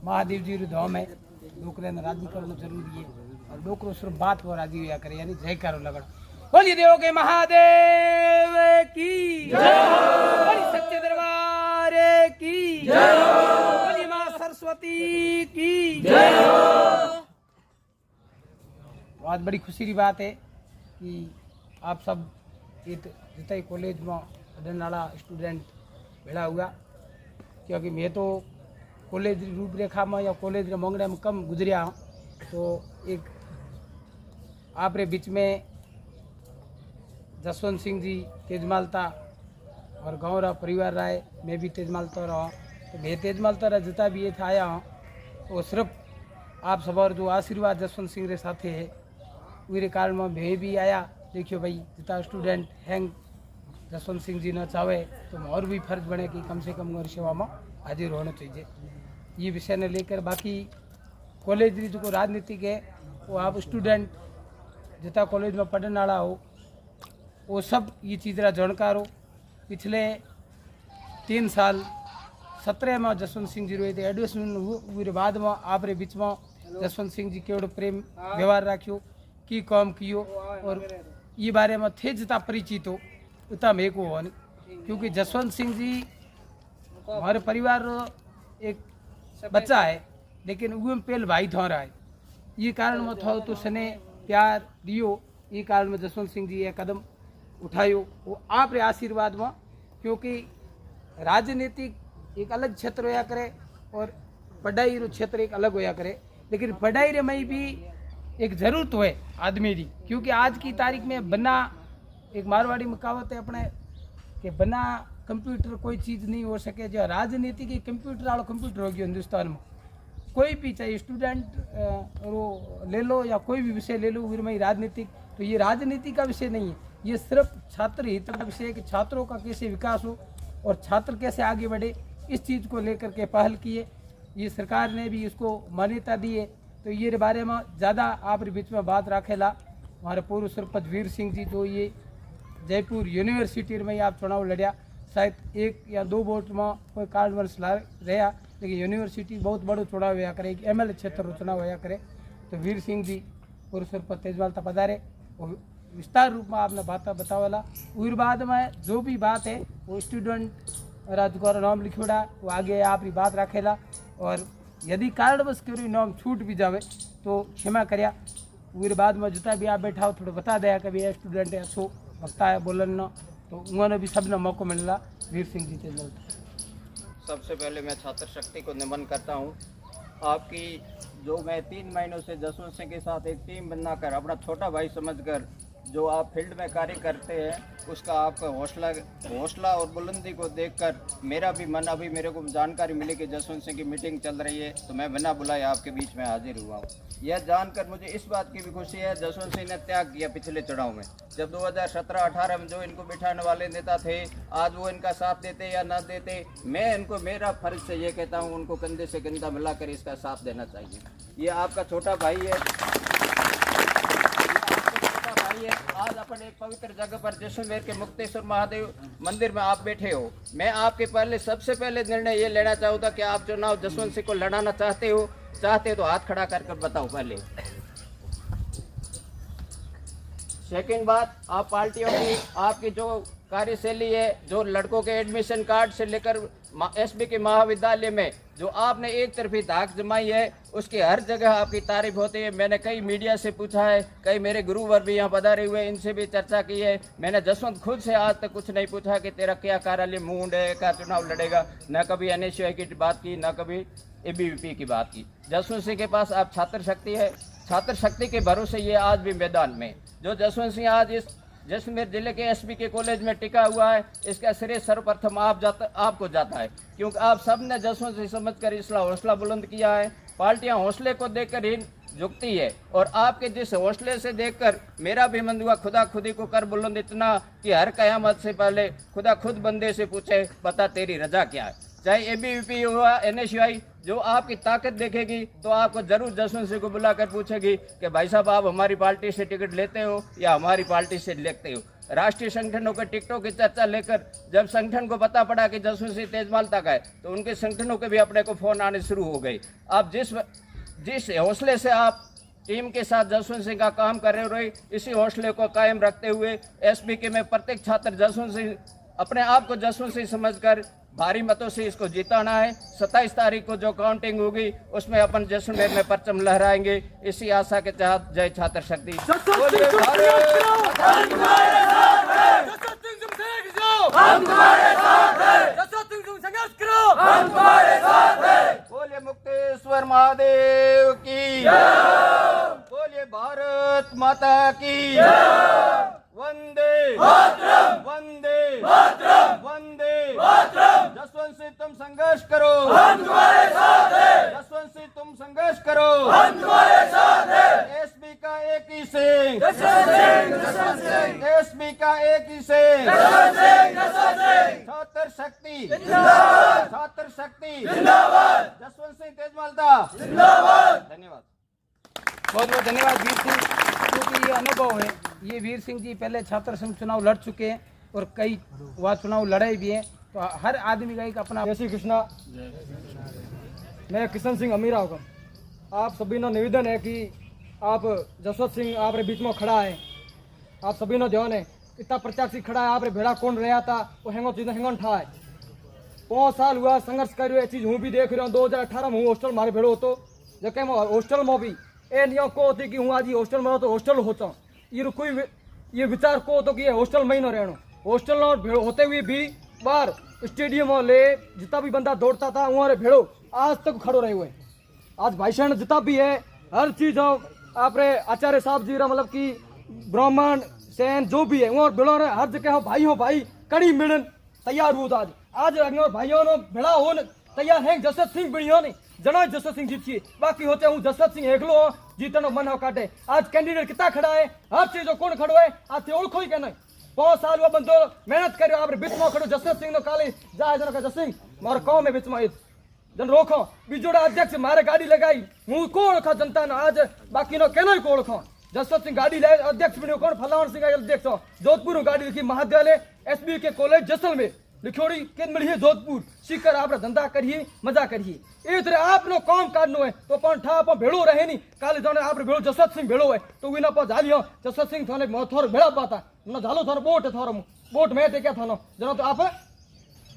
महादेव जी रो धाम है, डोकरे ने राजी करना जरूरी है और डोकरो सिर्फ बात को राजी हुआ करे, यानी जयकारो लगन। बोलिए देव के महादेव की जय, बोलिए सच्चे दरबार की जय, बोलिए मां सरस्वती की जय। बहुत बड़ी खुशी की बात है कि आप सब जितना कॉलेज में पढ़ने वाला स्टूडेंट भेड़ा हुआ, क्योंकि मैं तो कॉलेज रूपरेखा में या कॉलेज रे मंगड़े में कम गुजरिया हूँ। तो एक आप रे बीच में जसवंत सिंह जी तेजमालता और गाँव रा परिवार रहा है, मैं भी तेजमालता रहा हूँ। तो मैं तेजमालता रहा जितना भी ये था आया हूँ, तो सिर्फ आप सब और जो आशीर्वाद जसवंत सिंह रे साथे है उरे कारण में मैं भी आया। देखियो भाई जितना स्टूडेंट हैंग जसवंत सिंह जी न चाहे तो और भी फर्ज बने कि कम से कम सेवा में हाजिर होना चाहिए। ये विषय ने लेकर बाकी कॉलेज री जो राजनीतिक है वो आप स्टूडेंट जितना कॉलेज में पढ़ने वाला हो वो सब ये चीज़ रा जानकार हो। पिछले 3 साल 17 में जसवंत सिंह जी रो एडमिशन हुए बाद में आप रे बीच में जसवंत सिंह जी केवड़ो प्रेम व्यवहार राख्यो की काम कियो और ये बारे में थे जितना परिचित हो उतना मैं को हो नहीं, क्योंकि जसवंत सिंह जी हमारे परिवार एक बच्चा है लेकिन वो पहले भाई था रहा है। ये कारण में थो तो सने प्यार दियो, ये कारण में जसवंत सिंह जी ये कदम उठायो वो आप रे आशीर्वाद में। क्योंकि राजनीतिक एक अलग क्षेत्र होया करे और पढ़ाई रो क्षेत्र एक अलग होया करे, लेकिन पढ़ाई रे में भी एक जरूरत है आदमी की। क्योंकि आज की तारीख में बिना एक मारवाड़ी में कहावत है अपने कि बिना कंप्यूटर कोई चीज़ नहीं हो सके। जो राजनीति की कंप्यूटर वाला कंप्यूटर हो गया हिंदुस्तान में, कोई भी चाहे स्टूडेंट ले लो या कोई भी विषय ले लो फिर में राजनीतिक, तो ये राजनीति का विषय नहीं है, ये सिर्फ छात्र हित का विषय है कि छात्रों का कैसे विकास हो और छात्र कैसे आगे बढ़े। इस चीज़ को लेकर के पहल की है, ये सरकार ने भी इसको मान्यता दी है। तो ये बारे में ज़्यादा आप बीच में बात रखेला हमारे पूर्व सरपंच वीर सिंह जी, जो ये जयपुर यूनिवर्सिटी में आप चुनाव लड़िया, शायद 1 या 2 वोट में कोई कारणवश रहा, लेकिन यूनिवर्सिटी बहुत बड़ो चुनाव होया करे, एक MLA क्षेत्र चुनाव होया करे। तो वीर सिंह जी पूर्व सरपंच तेजमालता पधारे और विस्तार रूप में आपने बात बतावेला। उस बाद में जो भी बात है वो स्टूडेंट राजकुमार नाम लिखोड़ा वो आगे आप बात रखेला और यदि कारणवश कोई नाम छूट भी जावे तो क्षमा करिया। फिर बाद में जितना भी आप बैठा हो थोड़ा बता दिया कि भाई स्टूडेंट है अच्छो वक्ता है बोलन न, तो उन्होंने भी सबने मौका मिला। वीर सिंह जी तेजमालता। सबसे पहले मैं छात्र शक्ति को नमन करता हूँ। आपकी जो मैं 3 महीनों से जसवंत सिंह के साथ एक टीम बनाकर अपना छोटा भाई समझकर जो आप फील्ड में कार्य करते हैं उसका आपका हौसला और बुलंदी को देखकर मेरा भी मन, अभी मेरे को जानकारी मिली कि जसवंत सिंह की मीटिंग चल रही है तो मैं बिना बुलाए आपके बीच में हाजिर हुआ हूँ। यह जानकर मुझे इस बात की भी खुशी है जसवंत सिंह ने त्याग किया पिछले चुनाव में, जब 2017-18 में जो इनको बिठाने वाले नेता थे आज वो इनका साथ देते या ना देते, मैं इनको मेरा फर्ज से ये कहता हूँ उनको कंधे से कंधा मिलाकर इसका साथ देना चाहिए। ये आपका छोटा भाई है, आज अपन एक पवित्र जगह पर जैसलमेर के मुक्तेश्वर महादेव मंदिर में आप बैठे हो। मैं आपके पहले सबसे पहले निर्णय ये लेना चाहूँगा कि आप चुनाव जसवंत सिंह को लड़ाना चाहते हो तो हाथ खड़ा कर बताओ पहले। सेकंड बात, आप पार्टियों की आपकी जो कार्यशैली है, जो लड़कों के एडमिशन कार्ड से लेकर SB के महाविद्यालय में जो आपने एक तरफी धाक जमाई है उसकी हर जगह आपकी तारीफ होती है। मैंने कई मीडिया से पूछा है, कई मेरे गुरुवर भी यहाँ पधारे हुए इनसे भी चर्चा की है। मैंने जसवंत खुद से आज तक कुछ नहीं पूछा कि तेरा क्या कार्यालय मूड है, क्या चुनाव लड़ेगा, न कभी NSUI की बात की न कभी ABVP की बात की। जसवंत सिंह के पास आप छात्र शक्ति है, छात्र शक्ति के भरोसे ये आज भी मैदान में जो जसवंत सिंह आज इस जैसलमेर जिले के SB के कॉलेज में टिका हुआ है, इसका श्रेय सर्वप्रथम आपको जाता है, क्योंकि आप सब ने जसवंत सिंह समझकर इसका हौसला बुलंद किया है। पार्टियां हौसले को देखकर ही झुकती है और आपके जिस हौसले से देखकर मेरा भी मन हुआ खुदा खुदी को कर बुलंद इतना कि हर कयामत से पहले खुदा खुद बंदे से पूछे बता तेरी रजा क्या है। चाहे ABVP हुआ NSUI, जो आपकी ताकत देखेगी तो आपको जरूर जसवंत सिंह को बुलाकर पूछेगी कि भाई साहब आप हमारी पार्टी से टिकट लेते हो या हमारी पार्टी से लेते हो। राष्ट्रीय संगठनों के टिकटों की चर्चा लेकर जब संगठन को पता पड़ा कि जसवंत सिंह तेजमालता का है तो उनके संगठनों के भी अपने को फोन आने शुरू हो गए। आप जिस हौसले से आप टीम के साथ जसवंत सिंह का काम कर रहे हो, इसी हौसले को कायम रखते हुए एसबीके में प्रत्येक छात्र जसवंत सिंह अपने आप को जसवंत सिंह समझकर भारी मतों से इसको जिताना है। 27 तारीख को जो काउंटिंग होगी उसमें अपन जैसलमेर में परचम लहराएंगे। इसी आशा के तहत जय छात्र शक्ति। बोलिए मुक्तेश्वर महादेव की, बोलिए भारत माता की। वंदे वंदे वंदे। जसवंत सिंह तुम संघर्ष करो, हम तुम्हारे साथ हैं। जसवंत सिंह तुम संघर्ष करो, हम तुम्हारे साथ हैं। एसबी का एक ही सिंह, एसबी का एक ही सिंह। छात्र शक्ति जिंदाबाद, छात्र शक्ति जिंदाबाद। जसवंत सिंह तेजमालता जिंदाबाद। धन्यवाद, बहुत बहुत धन्यवाद वीर सिंह, क्योंकि ये अनुभव है। ये वीर सिंह जी पहले छात्र संघ चुनाव लड़ चुके हैं और कई वह चुनाव लड़े भी हैं, तो हर आदमी का एक अपना। जय श्री कृष्णा। मैं किशन सिंह अमीरा हुकम। आप सभी ने निवेदन है कि आप जसवंत सिंह आप बीच में खड़ा है, आप सभी ने ध्यान है इतना प्रत्याशी खड़ा है, आप भेड़ा कौन रहा था वो हेंगन ठा है। 5 साल हुआ संघर्ष करो, ये चीज़ हूँ भी देख रहा हूँ। 2018 में हूँ हॉस्टल मारे भेड़ो होतो, जबकि हॉस्टल में भी ए नियम को होती कि हूँ आज हॉस्टल में तो हॉस्टल होता हूँ। ये विचार को तो कि ये हॉस्टल में ही न रहना। हॉस्टल होते हुए भी बाहर स्टेडियम ले जितना भी बंदा दौड़ता था वहाँ भेड़ो आज तक खड़ो रहे हुए। आज भाईषण जितना भी है हर चीज आपरे आचार्य साहब जी मतलब कि ब्राह्मण सैन जो भी है वहाँ भेड़ो रहे हर जगह हो भाई कड़ी मिलन तैयार हुआ। आज भाइयों ने भेड़ा हो तैयार है। जसवंत सिंह बढ़िया नहीं जना जसवंत सिंह जीतिए, बाकी होते हूँ जसवंत सिंह एकलो जीतनो मन हो काटे। आज कैंडिडेट कितना खड़ा है, हर चीज कौन खड़ो है आज ओळखो ही कहना। 5 साल वो बंदो मेहनत करो आप बीच में खड़ो। जसवंत सिंह काले जाए जन जस सिंह मारो कौम है बीच में जन रोको बीजोड़ा अध्यक्ष मारे गाड़ी लगाई हूँ को ओळखा जनता ने आज बाकी नो केनो को ओळखो। जसवंत सिंह गाड़ी ले अध्यक्ष बनो कौन फलावन सिंह अध्यक्ष जोधपुर गाड़ी लिखी महाविद्यालय एसबी के कॉलेज जैसलमेर लिखोड़ी के मिली है जोधपुर सीकर आप धंधा करिए मजा करिए। इस तरह आपनो काम करनो है तो अपन ठा अपन भेड़ो रहे नहीं काले जाने आप भेड़ो जसवंत सिंह भेड़ो है तो विना पर झालियो जसवंत सिंह थाने थोर भेड़ा पाता न झालो थारो बोट थारो बोट में ते क्या थानो जनो तो आप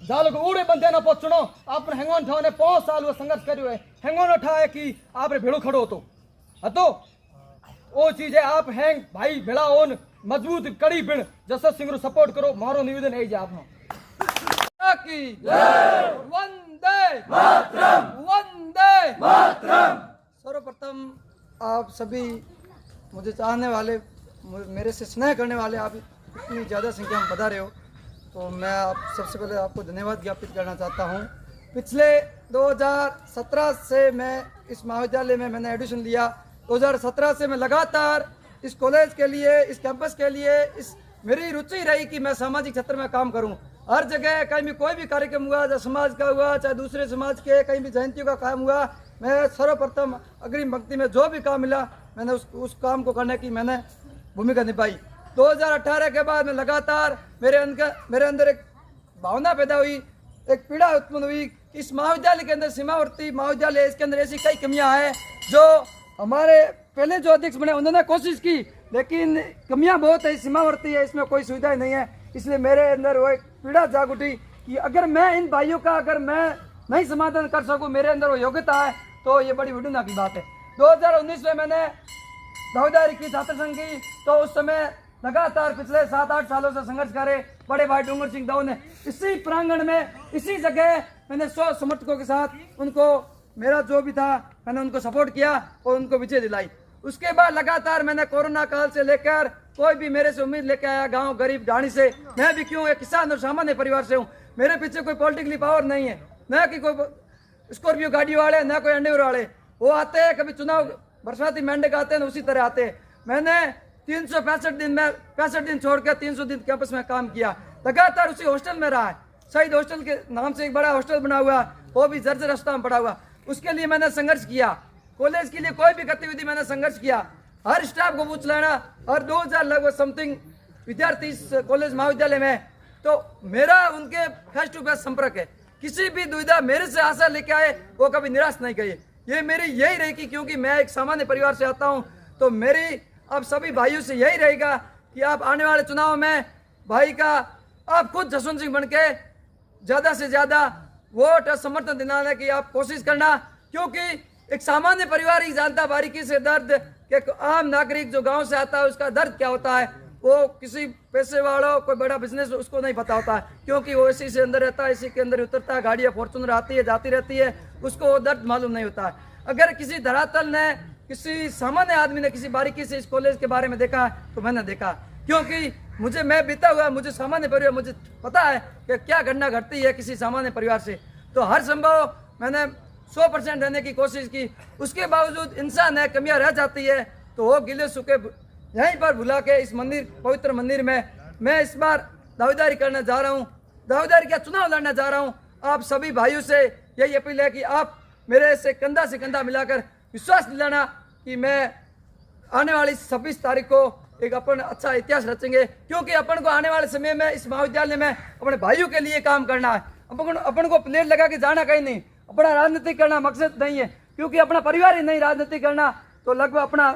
झालो को उड़े बंदे ना पहुंचनो आपने हेंगोन थाने 5 साल वो संघर्ष करियो है। हेंगोन ठा है कि आप भेड़ो खड़ो तो हतो वो चीज है आप हैंग भाई भेड़ा ओन मजबूत कड़ी बिन जसवंत सिंह रो सपोर्ट करो। मारो निवेदन है जे आपनो की वंदे मातरम, वंदे मातरम। सर्वप्रथम आप सभी मुझे चाहने वाले मेरे से स्नेह करने वाले आप इतनी ज़्यादा संख्या में बता रहे हो तो मैं आप सबसे पहले आपको धन्यवाद ज्ञापित करना चाहता हूँ। पिछले 2017 से मैं इस महाविद्यालय में मैंने एडमिशन लिया। 2017 से मैं लगातार इस कॉलेज के लिए इस कैंपस के लिए इस मेरी रुचि रही कि मैं सामाजिक क्षेत्र में काम करूं। हर जगह कहीं भी कोई भी कार्यक्रम हुआ चाहे समाज का हुआ चाहे दूसरे समाज के कहीं भी जयंतियों का काम हुआ मैं सर्वप्रथम अग्रिम पंक्ति में जो भी काम मिला मैंने उस काम को करने की मैंने भूमिका निभाई। 2018 के बाद में लगातार मेरे अंदर एक भावना पैदा हुई, एक पीड़ा उत्पन्न हुई। इस महाविद्यालय के अंदर सीमावर्ती महाविद्यालय इसके अंदर ऐसी कई कमियां हैं जो हमारे पहले जो अध्यक्ष बने उन्होंने कोशिश की लेकिन कमियां बहुत है, सीमावर्ती है, इसमें कोई सुविधा नहीं है। इसलिए मेरे अंदर वो एक पीड़ा जाग उठी कि अगर मैं इन भाइयों का अगर मैं नहीं समाधान कर सकूं मेरे अंदर वो योग्यता है तो ये बड़ी विडम्बना की बात है। 2019 में मैंने दावेदारी की छात्र संघ की तो उस समय लगातार पिछले 7-8 सालों से संघर्ष करे बड़े भाई डूंगर सिंह दाऊ ने इसी प्रांगण में इसी जगह मैंने 100 समर्थकों के साथ उनको मेरा जो भी था मैंने उनको सपोर्ट किया और उनको विजय दिलाई। उसके बाद लगातार मैंने कोरोना काल से लेकर कोई भी मेरे से उम्मीद लेके आया गांव गरीब ढाणी से मैं भी क्यों एक किसान और सामान्य परिवार से हूँ। मेरे पीछे कोई पॉलिटिकली पावर नहीं है, न कि कोई स्कॉर्पियो गाड़ी वाले न कोई अंडे वाले। वो आते हैं कभी चुनाव बरसाती मेंढक आते हैं उसी तरह आते हैं। मैंने 365 दिन छोड़ कर 300 दिन कैंपस में काम किया, लगातार उसी हॉस्टल में रहा है। शहीद हॉस्टल के नाम से एक बड़ा हॉस्टल बना हुआ वो भी जर्जर रास्ता में पड़ा हुआ, उसके लिए मैंने संघर्ष किया। कॉलेज के लिए कोई भी गतिविधि मैंने संघर्ष किया, हर स्टाफ को पूछ लेना और 2000 लगभग समथिंग विद्यार्थी इस कॉलेज महाविद्यालय में, तो मेरा उनके फेस टू फेस संपर्क है। किसी भी दुविधा मेरे से आशा लेके आए वो कभी निराश नहीं किए। ये मेरी यही रहेगी, क्योंकि मैं एक सामान्य परिवार से आता हूँ। तो मेरी अब सभी भाइयों से यही रहेगा कि आप आने वाले चुनाव में भाई का आप खुद जसवंत सिंह बन के ज़्यादा से ज़्यादा वोट और समर्थन दिलाने की आप कोशिश करना, क्योंकि एक सामान्य परिवार ही जानता बारीकी से दर्द कि आम नागरिक जो गांव से आता है उसका दर्द क्या होता है। वो किसी पैसे वालों कोई बड़ा बिजनेस उसको नहीं पता होता है, क्योंकि वो इसी से अंदर रहता है, इसी के अंदर उतरता है, गाड़ियाँ फॉर्चूनर आती है जाती रहती है, उसको वो दर्द मालूम नहीं होता है। अगर किसी धरातल ने किसी सामान्य आदमी ने किसी बारीकी से इस कॉलेज के बारे में देखा तो मैंने देखा, क्योंकि मैं बीता हुआ, मुझे सामान्य परिवार, मुझे पता है कि क्या घटना घटती है किसी सामान्य परिवार से। तो हर संभव मैंने 100% देने की कोशिश की, उसके बावजूद इंसान है, कमियां रह जाती है, तो वो गिले सूखे यहीं पर भुला के इस मंदिर, पवित्र मंदिर में मैं इस बार दावेदारी करने जा रहा हूँ, दावेदारी का चुनाव लड़ने जा रहा हूँ। आप सभी भाइयों से यही अपील है कि आप मेरे से कंधा मिलाकर विश्वास दिलाना कि मैं आने वाली 26 तारीख को एक अपन अच्छा इतिहास रचेंगे, क्योंकि अपन को आने वाले समय में इस महाविद्यालय में अपने भाइयों के लिए काम करना है। अपन को प्लेट लगा के जाना कहीं नहीं, अपना राजनीति करना मकसद नहीं है, क्योंकि अपना परिवार ही नहीं राजनीति करना तो लगभग अपना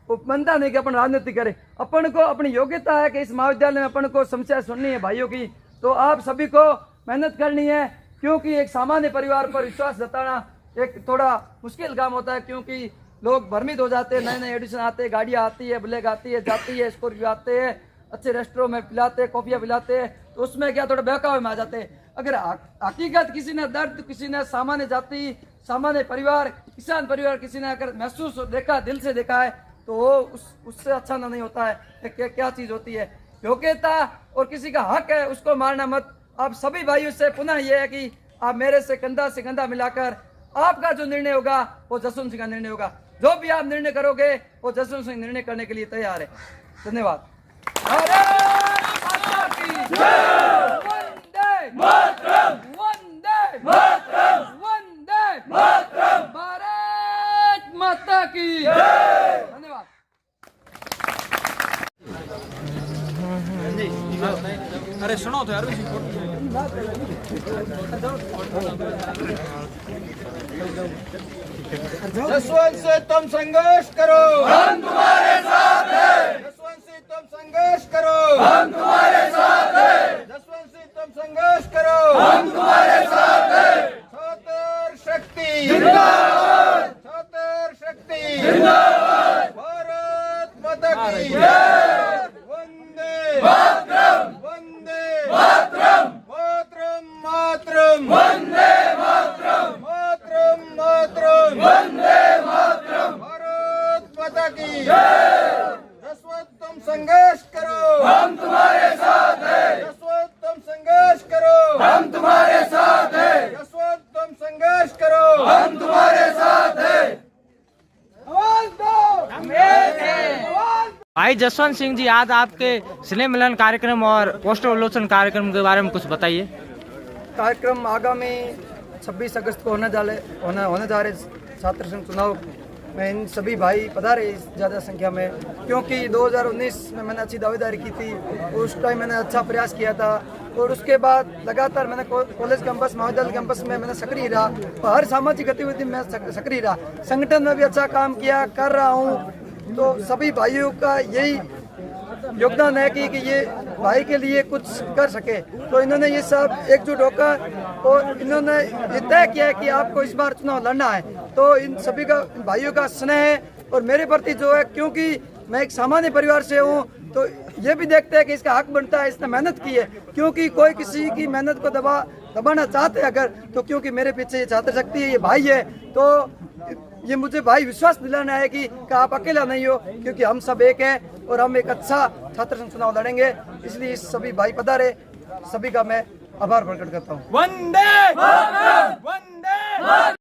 बनता नहीं कि अपन राजनीति करें। अपन को अपनी योग्यता है कि इस महाविद्यालय में अपन को समस्या सुननी है भाइयों की, तो आप सभी को मेहनत करनी है, क्योंकि एक सामान्य परिवार पर विश्वास जताना एक थोड़ा मुश्किल काम होता है, क्योंकि लोग भ्रमित हो जाते हैं, नए नए एडिशन आते हैं, गाड़ियाँ आती है, ब्लैक आती है, जाती है, स्कॉर्पियो आते हैं, अच्छे रेस्टोरेंट में पिलाते हैं, कॉफियाँ पिलाते हैं, तो उसमें क्या थोड़ा बहकावे में आ जाते हैं। अगर हकीकत किसी ने दर्द, किसी ने सामान्य जाति, सामान्य परिवार, किसान परिवार किसी ने अगर महसूस देखा, दिल से देखा है, तो वो उससे अच्छा ना नहीं होता है कि क्या चीज़ होती है योग्यता, और किसी का हक है उसको मारना मत। आप सभी भाइयों से पुनः ये है कि आप मेरे से कंधा मिलाकर आपका जो निर्णय होगा वो जसवंत सिंह का निर्णय होगा। जो भी आप निर्णय करोगे वो जसवंत सिंह निर्णय करने के लिए तैयार है। धन्यवाद। भारत माता की धन्यवाद। अरे सुनो तो यार, जसवंत से तुम संघर्ष करो, हम तुम्हारे साथ हैं। जसवंत से तुम संघर्ष करो, हम तुम्हारे साथ हैं। जसवंत से तुम संघर्ष करो, हम तुम्हारे साथ हैं। छात्र शक्ति जिंदाबाद, छात्र शक्ति जिंदाबाद। भारत माता की जय। वंदे मातरम, वंदे मातरम, मातरम मातरम, वंदे मातरम, मातरम मातरम, वंदे मातरम। भारत माता की जय। जसवंत तुम संघर्ष करो, हम तुम्हारे साथ हैं। जसवंत तुम संघर्ष करो, हम तुम्हारे साथ हैं। जसवंत तुम संघर्ष करो, हम तुम्हारे साथ हैं। आवाज दो, भाई जसवंत सिंह जी, आज आपके स्नेह मिलन कार्यक्रम और पोस्टर अवलोकन कार्यक्रम के बारे में कुछ बताइए। कार्यक्रम आगामी 26 अगस्त को होने जा रहे छात्र संघ चुनाव में इन सभी भाई पधारे इस ज़्यादा संख्या में, क्योंकि 2019 में मैंने अच्छी दावेदारी की थी, उस टाइम मैंने अच्छा प्रयास किया था, और उसके बाद लगातार मैंने कॉलेज कैंपस, महाविद्यालय कैंपस में मैंने सक्रिय रहा, और हर सामाजिक गतिविधि में सक्रिय रहा, संगठन में भी अच्छा काम किया कर रहा हूँ। तो सभी भाइयों का यही योगदान है कि ये भाई के लिए कुछ कर सके, तो इन्होंने ये सब एकजुट होकर और इन्होंने ये तय किया है कि आपको इस बार चुनाव लड़ना है। तो इन सभी का, भाइयों का स्नेह और मेरे प्रति जो है, क्योंकि मैं एक सामान्य परिवार से हूँ, तो ये भी देखते हैं कि इसका हक बनता है, इसने मेहनत की है, क्योंकि कोई किसी की मेहनत को दबाना चाहते हैं अगर, तो क्योंकि मेरे पीछे ये छात्र शक्ति है, ये भाई है, तो ये मुझे भाई विश्वास दिलाना है कि आप अकेला नहीं हो, क्योंकि हम सब एक हैं और हम एक अच्छा छात्र संघ चुनाव लड़ेंगे। इसलिए सभी भाई पधारे, सभी का मैं आभार प्रकट करता हूँ। वंदे मातरम, वंदे